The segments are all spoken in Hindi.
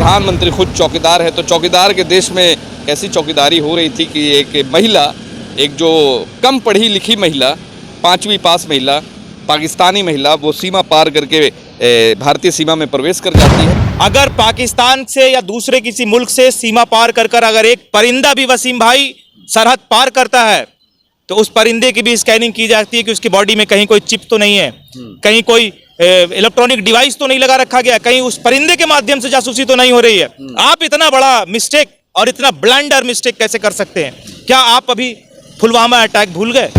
प्रधानमंत्री खुद चौकीदार है, तो चौकीदार के देश में कैसी चौकीदारी हो रही थी कि एक महिला, एक जो कम पढ़ी लिखी महिला, 5वीं पास महिला, पाकिस्तानी महिला, वो सीमा पार करके भारतीय सीमा में प्रवेश कर जाती है। अगर पाकिस्तान से या दूसरे किसी मुल्क से सीमा पार कर अगर एक परिंदा भी वसीम भाई सरहद पार करता है तो उस परिंदे की भी स्कैनिंग की जाती है कि उसकी बॉडी में कहीं कोई चिप तो नहीं है, कहीं कोई इलेक्ट्रॉनिक डिवाइस तो नहीं लगा रखा गया, कहीं उस परिंदे के माध्यम से जासूसी तो नहीं हो रही है। आप इतना बड़ा मिस्टेक और इतना ब्लंडर मिस्टेक कैसे कर सकते हैं? क्या आप अभी पुलवामा अटैक भूल गए?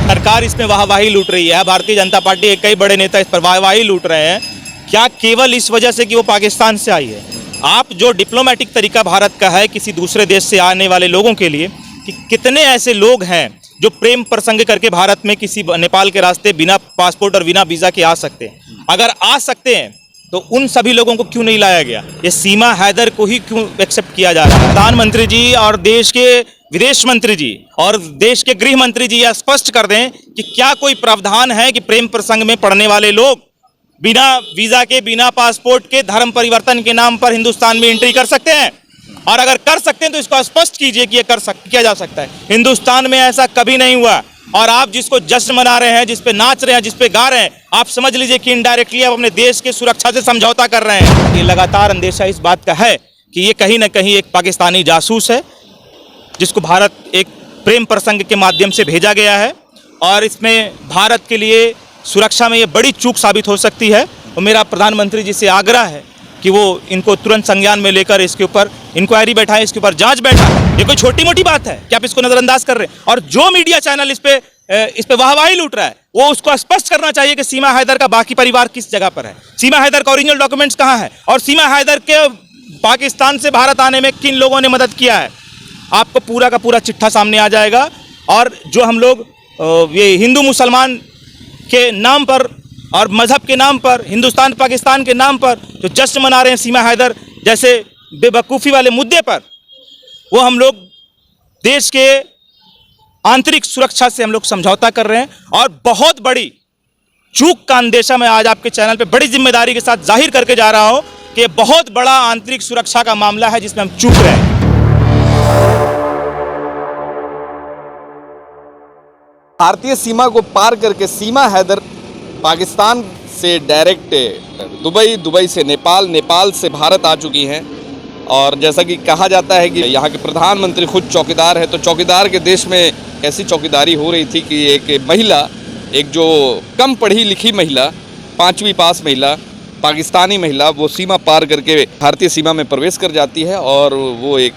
सरकार इसमें वाहवाही लूट रही है, भारतीय जनता पार्टी के कई बड़े नेता इस पर वाहवाही लूट रहे हैं। क्या केवल इस वजह से कि वो पाकिस्तान से आई है? आप जो डिप्लोमेटिक तरीका भारत का है किसी दूसरे देश से आने वाले लोगों के लिए, कि कितने ऐसे लोग हैं जो प्रेम प्रसंग करके भारत में किसी नेपाल के रास्ते बिना पासपोर्ट और बिना वीज़ा के आ सकते हैं? अगर आ सकते हैं तो उन सभी लोगों को क्यों नहीं लाया गया? ये सीमा हैदर को ही क्यों एक्सेप्ट किया जा रहा है? प्रधानमंत्री जी और देश के विदेश मंत्री जी और देश के गृह मंत्री जी यह स्पष्ट कर दें कि क्या कोई प्रावधान है कि प्रेम प्रसंग में पड़ने वाले लोग बिना वीज़ा के, बिना पासपोर्ट के, धर्म परिवर्तन के नाम पर हिंदुस्तान में एंट्री कर सकते हैं? और अगर कर सकते हैं तो इसको स्पष्ट कीजिए कि ये किया जा सकता है। हिंदुस्तान में ऐसा कभी नहीं हुआ। और आप जिसको जश्न मना रहे हैं, जिस पे नाच रहे हैं, जिस पे गा रहे हैं, आप समझ लीजिए कि इनडायरेक्टली आप अपने देश की सुरक्षा से समझौता कर रहे हैं। ये लगातार अंदेशा इस बात का है कि ये कहीं ना कहीं एक पाकिस्तानी जासूस है जिसको भारत एक प्रेम प्रसंग के माध्यम से भेजा गया है, और इसमें भारत के लिए सुरक्षा में ये बड़ी चूक साबित हो सकती है। और मेरा प्रधानमंत्री जी से आग्रह है कि वो इनको तुरंत संज्ञान में लेकर इसके ऊपर इंक्वायरी बैठाएं, इसके ऊपर जांच बैठाएं। ये कोई छोटी मोटी बात है कि आप इसको नज़रअंदाज कर रहे हैं? और जो मीडिया चैनल इस पे वाहवाही लूट रहा है वो उसको स्पष्ट करना चाहिए कि सीमा हैदर का बाकी परिवार किस जगह पर है, सीमा हैदर का ओरिजिनल डॉक्यूमेंट्स कहाँ है, और सीमा हैदर के पाकिस्तान से भारत आने में किन लोगों ने मदद किया है। आपको पूरा का पूरा चिट्ठा सामने आ जाएगा। और जो हम लोग ये हिंदू मुसलमान के नाम पर और मज़हब के नाम पर, हिंदुस्तान पाकिस्तान के नाम पर जो जश्न मना रहे हैं सीमा हैदर जैसे बेवकूफ़ी वाले मुद्दे पर, वो हम लोग देश के आंतरिक सुरक्षा से हम लोग समझौता कर रहे हैं। और बहुत बड़ी चूक का अंदेशा मैं आज आपके चैनल पे बड़ी जिम्मेदारी के साथ जाहिर करके जा रहा हूं कि बहुत बड़ा आंतरिक सुरक्षा का मामला है जिसमें हम चूक रहे हैं। भारतीय सीमा को पार करके सीमा हैदर पाकिस्तान से डायरेक्ट दुबई से नेपाल, नेपाल से भारत आ चुकी हैं। और जैसा कि कहा जाता है कि यहाँ के प्रधानमंत्री खुद चौकीदार है, तो चौकीदार के देश में कैसी चौकीदारी हो रही थी कि एक महिला, एक जो कम पढ़ी लिखी महिला, 5वीं पास महिला, पाकिस्तानी महिला, वो सीमा पार करके भारतीय सीमा में प्रवेश कर जाती है। और वो एक,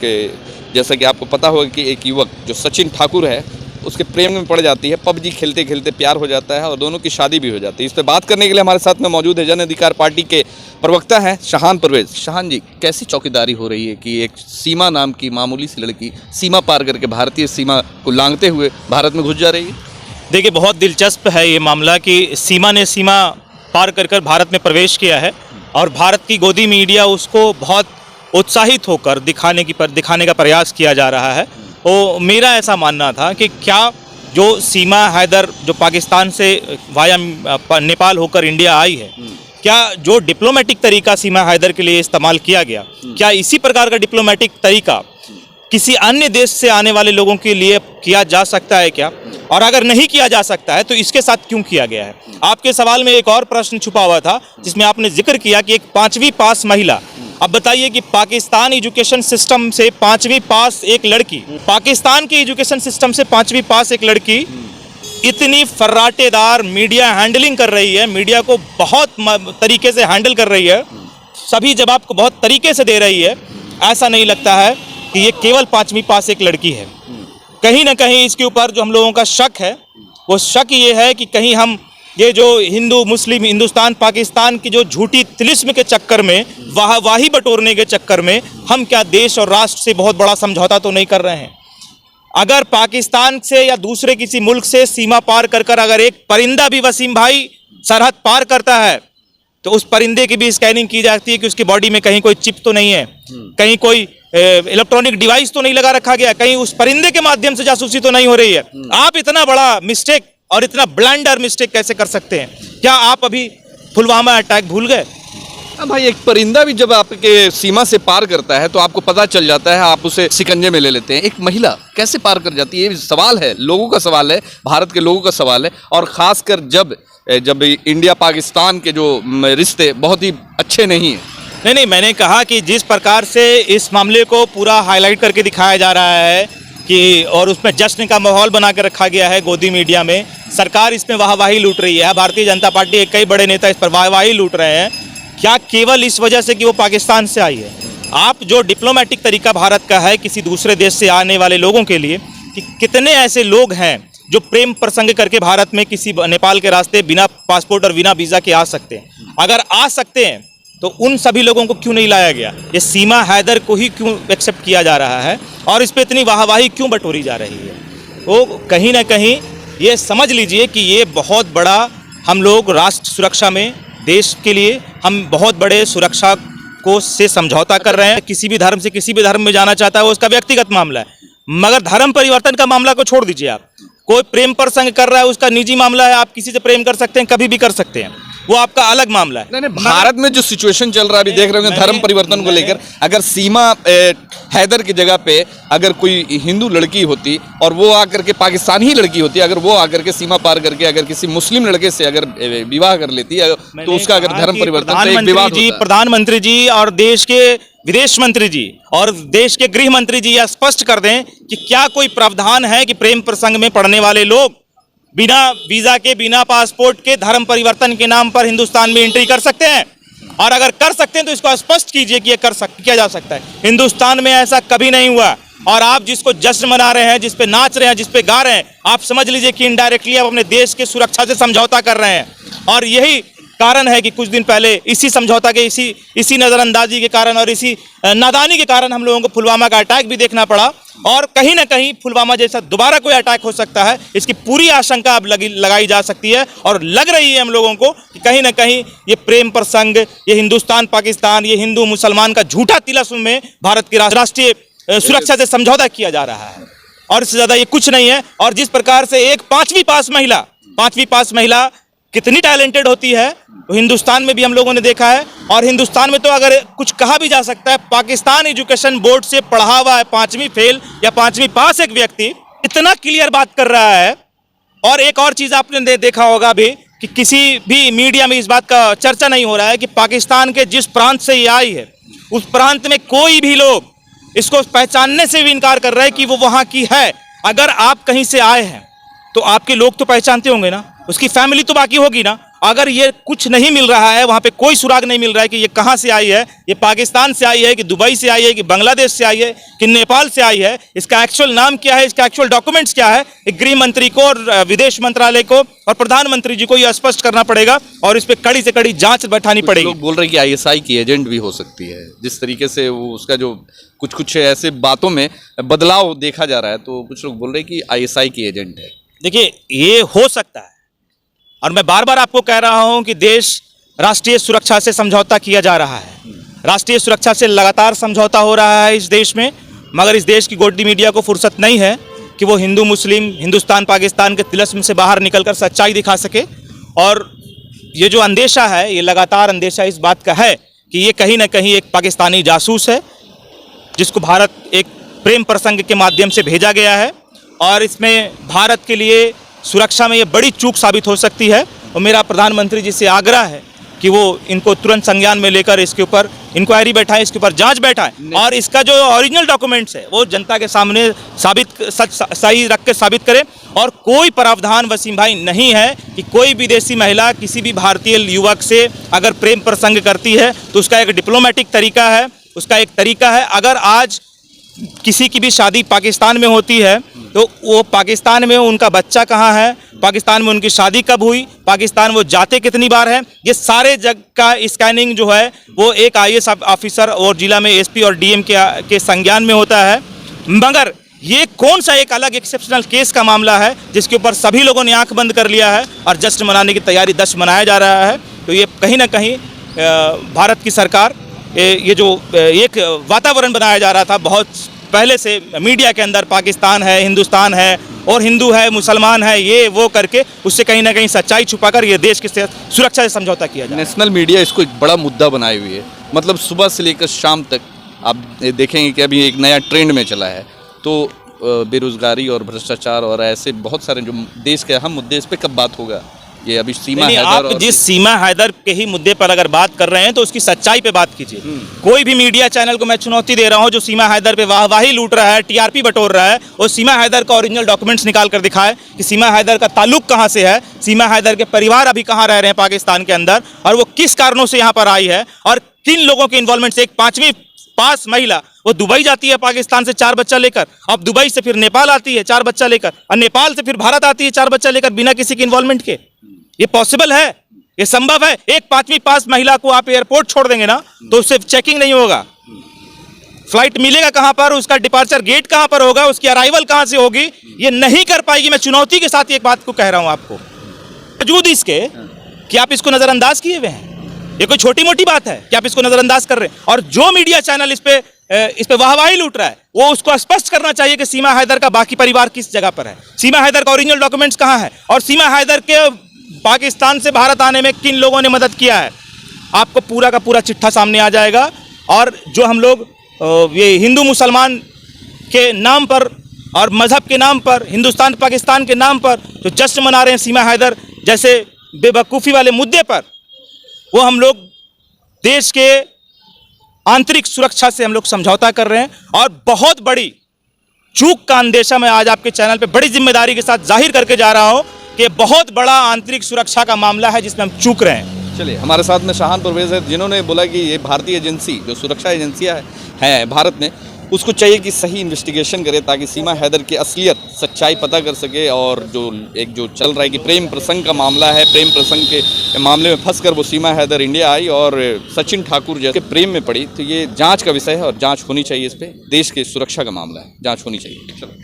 जैसा कि आपको पता होगा कि एक युवक जो सचिन ठाकुर है उसके प्रेम में पड़ जाती है, पबजी खेलते खेलते प्यार हो जाता है और दोनों की शादी भी हो जाती है। इस पर बात करने के लिए हमारे साथ में मौजूद है जन अधिकार पार्टी के प्रवक्ता हैं शाहान परवेज। शाहान जी, कैसी चौकीदारी हो रही है कि एक सीमा नाम की मामूली सी लड़की सीमा पार करके भारतीय सीमा को लांघते हुए भारत में घुस जा रही है? देखिए, बहुत दिलचस्प है ये मामला कि सीमा ने सीमा पार कर भारत में प्रवेश किया है और भारत की गोदी मीडिया उसको बहुत उत्साहित होकर दिखाने का प्रयास किया जा रहा है। तो मेरा ऐसा मानना था कि क्या जो सीमा हैदर जो पाकिस्तान से वाया नेपाल होकर इंडिया आई है, क्या जो डिप्लोमेटिक तरीका सीमा हैदर के लिए इस्तेमाल किया गया, क्या इसी प्रकार का डिप्लोमेटिक तरीका किसी अन्य देश से आने वाले लोगों के लिए किया जा सकता है क्या? और अगर नहीं किया जा सकता है तो इसके साथ क्यों किया गया है? आपके सवाल में एक और प्रश्न छुपा हुआ था जिसमें आपने जिक्र किया कि एक 5वीं पास महिला। अब बताइए कि पाकिस्तान एजुकेशन सिस्टम से 5वीं पास एक लड़की, पाकिस्तान के एजुकेशन सिस्टम से 5वीं पास एक लड़की इतनी फर्राटेदार मीडिया हैंडलिंग कर रही है, मीडिया को बहुत तरीके से हैंडल कर रही है, सभी जवाब को बहुत तरीके से दे रही है। ऐसा नहीं लगता है कि ये केवल 5वीं पास एक लड़की है। कहीं ना कहीं इसके ऊपर जो हम लोगों का शक है, वो शक ये है कि कहीं हम ये जो हिंदू मुस्लिम हिंदुस्तान पाकिस्तान की जो झूठी तिलिस्म के चक्कर में, वाही बटोरने के चक्कर में हम क्या देश और राष्ट्र से बहुत बड़ा समझौता तो नहीं कर रहे हैं? अगर पाकिस्तान से या दूसरे किसी मुल्क से सीमा पार कर अगर एक परिंदा भी वसीम भाई सरहद पार करता है तो उस परिंदे की भी स्कैनिंग की जाती है कि उसकी बॉडी में कहीं कोई चिप तो नहीं है, कहीं कोई इलेक्ट्रॉनिक डिवाइस तो नहीं लगा रखा गया, कहीं उस परिंदे के माध्यम से जासूसी तो नहीं हो रही है। आप इतना बड़ा मिस्टेक और इतना ब्लंडर मिस्टेक कैसे कर सकते हैं? क्या आप अभी पुलवामा अटैक भूल गए? भाई एक परिंदा भी जब आपके सीमा से पार करता है तो आपको पता चल जाता है, आप उसे शिकंजे में ले लेते हैं। एक महिला कैसे पार कर जाती है, ये सवाल है, लोगों का सवाल है, भारत के लोगों का सवाल है। और ख़ासकर जब इंडिया पाकिस्तान के जो रिश्ते बहुत ही अच्छे नहीं हैं। नहीं, मैंने कहा कि जिस प्रकार से इस मामले को पूरा हाईलाइट करके दिखाया जा रहा है कि और उसमें जश्न का माहौल बना कर रखा गया है गोदी मीडिया में, सरकार इसमें वाहवाही लूट रही है। भारतीय जनता पार्टी के कई बड़े नेता इस पर वाहवाही लूट रहे हैं। क्या केवल इस वजह से कि वो पाकिस्तान से आई है? आप जो डिप्लोमेटिक तरीका भारत का है किसी दूसरे देश से आने वाले लोगों के लिए, कि कितने ऐसे लोग हैं जो प्रेम प्रसंग करके भारत में किसी नेपाल के रास्ते बिना पासपोर्ट और बिना वीज़ा के आ सकते हैं। अगर आ सकते हैं तो उन सभी लोगों को क्यों नहीं लाया गया? ये सीमा हैदर को ही क्यों एक्सेप्ट किया जा रहा है और इस पर इतनी वाहवाही क्यों बटोरी जा रही है? तो कहीं ना कहीं ये समझ लीजिए कि ये बहुत बड़ा, हम लोग राष्ट्र सुरक्षा में देश के लिए हम बहुत बड़े सुरक्षा को से समझौता कर रहे हैं। किसी भी धर्म से किसी भी धर्म में जाना चाहता है वो उसका व्यक्तिगत मामला है, मगर धर्म परिवर्तन का मामला को छोड़ दीजिए। आप कोई प्रेम प्रसंग कर रहा है उसका निजी मामला है, आप किसी से प्रेम कर सकते हैं, कभी भी कर सकते हैं, वो आपका अलग मामला है। नहीं, भारत में जो सिचुएशन चल रहा है अभी देख रहे होंगे धर्म परिवर्तन को लेकर, अगर सीमा हैदर की जगह पे अगर कोई हिंदू लड़की होती और वो आकर के पाकिस्तानी ही लड़की होती, अगर वो आकर के सीमा पार करके अगर किसी मुस्लिम लड़के से अगर विवाह कर लेती तो उसका अगर धर्म परिवर्तन तो एक विवाद होता है। प्रधानमंत्री जी और देश के विदेश मंत्री जी और देश के गृह मंत्री जी यह स्पष्ट कर दें कि क्या कोई प्रावधान है कि प्रेम प्रसंग में पड़ने वाले लोग बिना वीजा के, बिना पासपोर्ट के धर्म परिवर्तन के नाम पर हिंदुस्तान में एंट्री कर सकते हैं? और अगर कर सकते हैं तो इसको स्पष्ट कीजिए कि ये किया जा सकता है। हिंदुस्तान में ऐसा कभी नहीं हुआ। और आप जिसको जश्न मना रहे हैं, जिस पे नाच रहे हैं, जिस पे गा रहे हैं, आप समझ लीजिए कि इनडायरेक्टली आप अपने देश के सुरक्षा से समझौता कर रहे हैं। और यही कारण है कि कुछ दिन पहले इसी समझौता के इसी नज़रअंदाजी के कारण और इसी नादानी के कारण हम लोगों को पुलवामा का अटैक भी देखना पड़ा। और कहीं ना कहीं पुलवामा जैसा दोबारा कोई अटैक हो सकता है, इसकी पूरी आशंका अब लगाई जा सकती है। और लग रही है हम लोगों को कि कहीं ना कहीं ये प्रेम प्रसंग, ये हिंदुस्तान पाकिस्तान, ये हिंदू मुसलमान का झूठा तिलस्म में भारत की राष्ट्रीय सुरक्षा से समझौता किया जा रहा है। और इससे ज़्यादा ये कुछ नहीं है। और जिस प्रकार से एक पाँचवीं पास महिला कितनी टैलेंटेड होती है तो हिंदुस्तान में भी हम लोगों ने देखा है। और हिंदुस्तान में तो अगर कुछ कहा भी जा सकता है, पाकिस्तान एजुकेशन बोर्ड से पढ़ा हुआ है 5वीं फेल या 5वीं पास एक व्यक्ति इतना क्लियर बात कर रहा है। और एक और चीज़ आपने देखा होगा भी कि किसी भी मीडिया में इस बात का चर्चा नहीं हो रहा है कि पाकिस्तान के जिस प्रांत से ये आई है उस प्रांत में कोई भी लोग इसको पहचानने से भी इनकार कर रहे हैं कि वो वहाँ की है। अगर आप कहीं से आए हैं तो आपके लोग तो पहचानते होंगे ना, उसकी फैमिली तो बाकी होगी ना। अगर ये कुछ नहीं मिल रहा है, वहाँ पे कोई सुराग नहीं मिल रहा है कि ये कहाँ से आई है, ये पाकिस्तान से आई है कि दुबई से आई है कि बांग्लादेश से आई है कि नेपाल से आई है, इसका एक्चुअल नाम क्या है, इसका एक्चुअल डॉक्यूमेंट्स क्या है, गृह मंत्री को और विदेश मंत्रालय को और प्रधानमंत्री जी को यह स्पष्ट करना पड़ेगा और इस पर कड़ी से कड़ी जांच बैठानी पड़ेगी। लोग बोल रहे हैं कि ISI की एजेंट भी हो सकती है, जिस तरीके से वो उसका जो कुछ ऐसे बातों में बदलाव देखा जा रहा है, तो कुछ लोग बोल रहे हैं कि ISI की एजेंट है। देखिए, ये हो सकता है और मैं बार बार आपको कह रहा हूं कि देश राष्ट्रीय सुरक्षा से समझौता किया जा रहा है। राष्ट्रीय सुरक्षा से लगातार समझौता हो रहा है इस देश में, मगर इस देश की गोदी मीडिया को फुर्सत नहीं है कि वो हिंदू मुस्लिम, हिंदुस्तान पाकिस्तान के तिलस्म से बाहर निकलकर सच्चाई दिखा सके। और ये जो अंदेशा है, ये लगातार अंदेशा इस बात का है कि ये कहीं ना कहीं एक पाकिस्तानी जासूस है जिसको भारत एक प्रेम प्रसंग के माध्यम से भेजा गया है। और इसमें भारत के लिए सुरक्षा में ये बड़ी चूक साबित हो सकती है। और मेरा प्रधानमंत्री जी से आग्रह है कि वो इनको तुरंत संज्ञान में लेकर इसके ऊपर इंक्वायरी बैठाएं, इसके ऊपर जांच बैठाएं और इसका जो ओरिजिनल डॉक्यूमेंट्स है वो जनता के सामने सही रख के साबित करें। और कोई प्रावधान वसीम भाई नहीं है कि कोई विदेशी महिला किसी भी भारतीय युवक से अगर प्रेम प्रसंग करती है तो उसका एक डिप्लोमेटिक तरीका है, उसका एक तरीका है। अगर आज किसी की भी शादी पाकिस्तान में होती है तो वो पाकिस्तान में उनका बच्चा कहाँ है, पाकिस्तान में उनकी शादी कब हुई, पाकिस्तान वो जाते कितनी बार हैं, ये सारे जग का स्कैनिंग जो है वो एक IAS ऑफिसर और जिला में SP और DM के संज्ञान में होता है। मगर ये कौन सा एक अलग एक्सेप्शनल केस का मामला है जिसके ऊपर सभी लोगों ने आंख बंद कर लिया है और जश्न मनाने की तैयारी दश मनाया जा रहा है। तो ये कहीं ना कहीं भारत की सरकार, ये जो एक वातावरण बनाया जा रहा था बहुत पहले से मीडिया के अंदर पाकिस्तान है, हिंदुस्तान है और हिंदू है, मुसलमान है, ये वो करके उससे कहीं ना कहीं सच्चाई छुपाकर ये देश की सुरक्षा से समझौता किया जाए। नेशनल मीडिया इसको एक बड़ा मुद्दा बनाए हुई है, मतलब सुबह से लेकर शाम तक आप देखेंगे कि अभी एक नया ट्रेंड में चला है, तो बेरोजगारी और भ्रष्टाचार और ऐसे बहुत सारे जो देश के अहम मुद्दे, इस पे कब बात होगा? ये अभी सीमा नहीं, हैदर आप और जिस सीमा हैदर के ही मुद्दे पर अगर बात कर रहे हैं तो उसकी सच्चाई पे बात कीजिए। कोई भी मीडिया चैनल को मैं चुनौती दे रहा हूं जो सीमा हैदर पे वाहवाही लूट रहा है, टीआरपी बटोर रहा है, और सीमा हैदर का ओरिजिनल डॉक्यूमेंट्स निकाल कर दिखाए कि सीमा हैदर का ताल्लुक कहां से है, सीमा हैदर के परिवार अभी कहां रह रहे हैं पाकिस्तान के अंदर, और वो किस कारणों से यहाँ पर आई है, और किन लोगों के इन्वॉल्वमेंट से। एक 5वीं पास महिला वो दुबई जाती है पाकिस्तान से 4 बच्चा लेकर, अब दुबई से फिर नेपाल आती है 4 बच्चा लेकर, और नेपाल से फिर भारत आती है 4 बच्चा लेकर, बिना किसी के इन्वॉल्वमेंट के। ये पॉसिबल है, ये संभव है। एक 5वीं पास महिला को आप एयरपोर्ट छोड़ देंगे ना तो उससे चेकिंग नहीं होगा, फ्लाइट मिलेगा कहां पर, उसका डिपार्चर गेट कहां पर होगा, उसकी अराइवल कहां से होगी, ये नहीं कर पाएगी। मैं चुनौती के साथ एक बात को कह रहा हूं आपको, वजूद इसके कि आप इसको नजरअंदाज किए हुए हैं। ये कोई छोटी मोटी बात है कि आप इसको नजरअंदाज कर रहे हैं? और जो मीडिया चैनल इस पे वाहवाही लूट रहा है वो उसको स्पष्ट करना चाहिए कि सीमा हैदर का बाकी परिवार किस जगह पर है, सीमा हैदर का ओरिजिनल डॉक्यूमेंट्स कहां है, और सीमा हैदर के पाकिस्तान से भारत आने में किन लोगों ने मदद किया है। आपको पूरा का पूरा चिट्ठा सामने आ जाएगा। और जो हम लोग ये हिंदू मुसलमान के नाम पर और मजहब के नाम पर, हिंदुस्तान पाकिस्तान के नाम पर जो जश्न मना रहे हैं सीमा हैदर जैसे बेवकूफ़ी वाले मुद्दे पर, वो हम लोग देश के आंतरिक सुरक्षा से हम लोग समझौता कर रहे हैं। और बहुत बड़ी चूक का अंदेशा मैं आज आपके चैनल पे बड़ी जिम्मेदारी के साथ जाहिर करके जा रहा हूं कि बहुत बड़ा आंतरिक सुरक्षा का मामला है जिसमें हम चूक रहे हैं। चलिए, हमारे साथ में शाहान परवेज है, जिन्होंने बोला कि ये भारतीय एजेंसी जो सुरक्षा एजेंसियां हैं भारत में, उसको चाहिए कि सही इन्वेस्टिगेशन करे ताकि सीमा हैदर की असलियत सच्चाई पता कर सके। और जो चल रहा है कि प्रेम प्रसंग का मामला है, प्रेम प्रसंग के मामले में फंसकर वो सीमा हैदर इंडिया आई और सचिन ठाकुर जैसे प्रेम में पड़ी, तो ये जांच का विषय है और जांच होनी चाहिए। इस पर देश के सुरक्षा का मामला है, जांच होनी चाहिए। चलो।